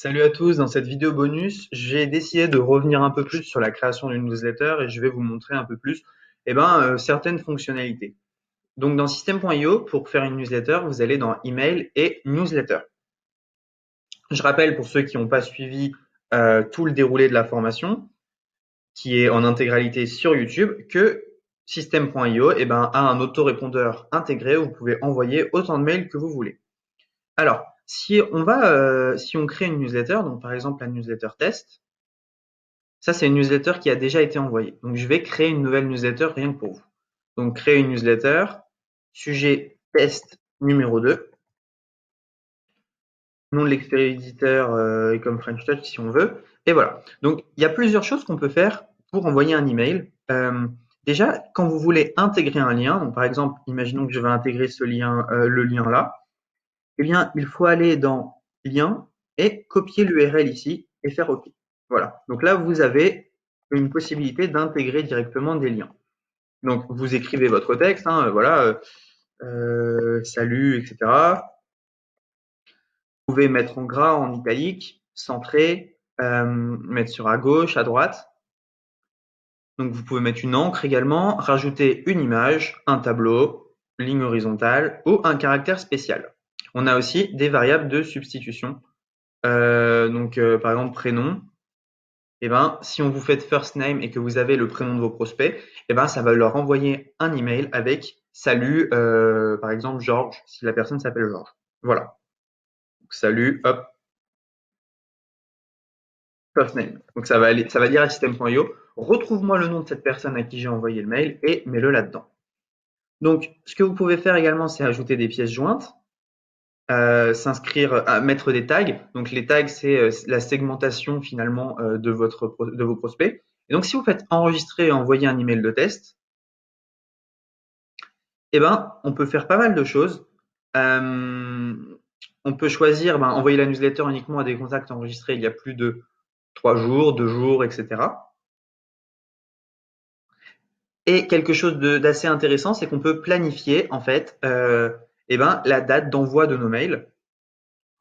Salut à tous, dans cette vidéo bonus, j'ai décidé de revenir un peu plus sur la création d'une newsletter et je vais vous montrer un peu plus certaines fonctionnalités. Donc dans System.io, pour faire une newsletter, vous allez dans Email et Newsletter. Je rappelle pour ceux qui n'ont pas suivi tout le déroulé de la formation, qui est en intégralité sur YouTube, que System.io a un autorépondeur intégré où vous pouvez envoyer autant de mails que vous voulez. Alors, si on crée une newsletter, donc par exemple la newsletter test, ça c'est une newsletter qui a déjà été envoyée. Donc je vais créer une nouvelle newsletter rien que pour vous. Donc créer une newsletter, sujet test numéro 2, nom de l'expéditeur et comme French Touch si on veut. Et voilà. Donc il y a plusieurs choses qu'on peut faire pour envoyer un email. Déjà, quand vous voulez intégrer un lien, donc par exemple, imaginons que je vais intégrer ce lien, le lien là, eh bien, il faut aller dans Lien et copier l'URL ici et faire OK. Voilà. Donc là, vous avez une possibilité d'intégrer directement des liens. Donc, vous écrivez votre texte, salut, etc. Vous pouvez mettre en gras, en italique, centrer, mettre sur à gauche, à droite. Donc, vous pouvez mettre une encre également, rajouter une image, un tableau, ligne horizontale ou un caractère spécial. On a aussi des variables de substitution. Par exemple, prénom. Si on vous fait first name et que vous avez le prénom de vos prospects, ça va leur envoyer un email avec salut, par exemple, Georges, si la personne s'appelle Georges. Voilà. Donc, salut, hop, first name. Donc, ça va dire à system.io, retrouve-moi le nom de cette personne à qui j'ai envoyé le mail et mets-le là-dedans. Donc, ce que vous pouvez faire également, c'est ajouter des pièces jointes. Mettre des tags. Donc les tags, c'est la segmentation finalement de vos prospects. Et donc si vous faites enregistrer et envoyer un email de test, on peut faire pas mal de choses. On peut choisir envoyer la newsletter uniquement à des contacts enregistrés il y a plus de 3 jours, 2 jours, etc. Et quelque chose d'assez intéressant, c'est qu'on peut planifier en fait la date d'envoi de nos mails.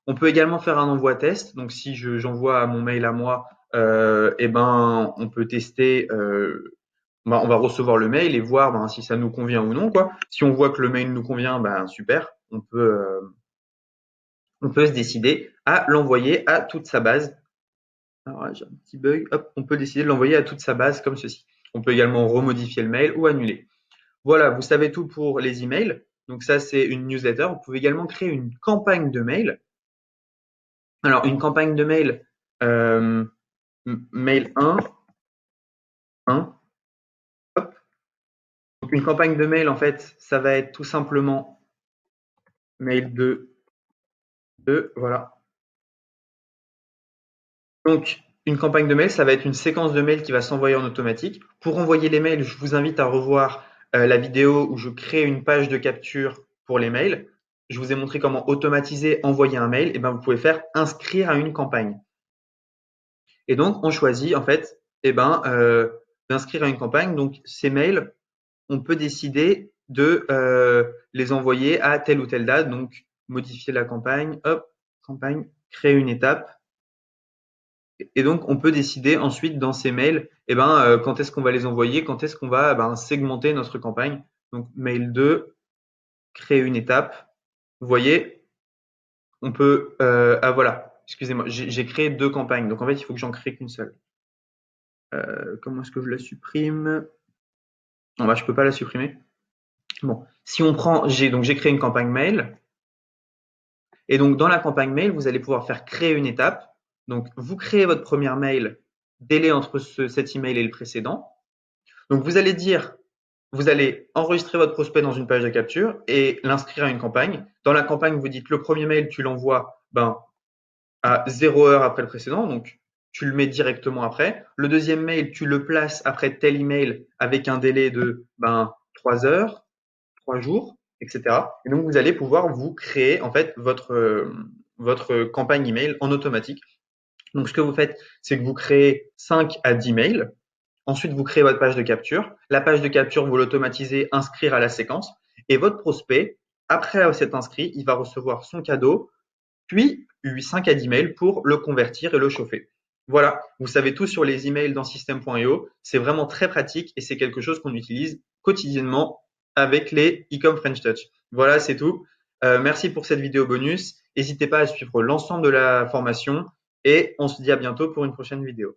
On peut également faire un envoi test. Donc, si j'envoie mon mail à moi, on peut tester. On va recevoir le mail et voir si ça nous convient ou non, quoi. Si on voit que le mail nous convient, super. On peut se décider à l'envoyer à toute sa base. Alors, j'ai un petit bug. Hop, on peut décider de l'envoyer à toute sa base comme ceci. On peut également remodifier le mail ou annuler. Voilà, vous savez tout pour les emails. Donc ça, c'est une newsletter. Vous pouvez également créer une campagne de mail. Alors, une campagne de mail, mail 1, hop. Donc, une campagne de mail, en fait, ça va être tout simplement mail 2, 2, voilà. Donc, une campagne de mail, ça va être une séquence de mails qui va s'envoyer en automatique. Pour envoyer les mails, je vous invite à revoir la vidéo où je crée une page de capture pour les mails. Je vous ai montré comment automatiser, envoyer un mail. Vous pouvez faire inscrire à une campagne. Et donc, on choisit en fait, d'inscrire à une campagne. Donc, ces mails, on peut décider de les envoyer à telle ou telle date. Donc, modifier la campagne, hop, campagne, créer une étape. Et donc, on peut décider ensuite dans ces mails, quand est-ce qu'on va les envoyer, quand est-ce qu'on va segmenter notre campagne. Donc, mail 2, créer une étape. Vous voyez, on peut, voilà, excusez-moi, j'ai créé 2 campagnes. Donc, en fait, il faut que j'en crée qu'une seule. Comment est-ce que je la supprime? Non, je peux pas la supprimer. Bon, si on prend, j'ai créé une campagne mail. Et donc, dans la campagne mail, vous allez pouvoir faire créer une étape. Donc, vous créez votre première mail, délai entre cet email et le précédent. Donc, vous allez enregistrer votre prospect dans une page de capture et l'inscrire à une campagne. Dans la campagne, vous dites le premier mail, tu l'envoies à 0 heure après le précédent. Donc, tu le mets directement après. Le deuxième mail, tu le places après tel email avec un délai de 3 heures, 3 jours, etc. Et donc, vous allez pouvoir vous créer en fait votre campagne email en automatique. Donc, ce que vous faites, c'est que vous créez 5 à 10 mails. Ensuite, vous créez votre page de capture. La page de capture, vous l'automatisez, inscrire à la séquence. Et votre prospect, après s'être inscrit, il va recevoir son cadeau. Puis, 5 à 10 mails pour le convertir et le chauffer. Voilà, vous savez tout sur les emails dans System.io. C'est vraiment très pratique et c'est quelque chose qu'on utilise quotidiennement avec les e-com French Touch. Voilà, c'est tout. Merci pour cette vidéo bonus. N'hésitez pas à suivre l'ensemble de la formation et on se dit à bientôt pour une prochaine vidéo.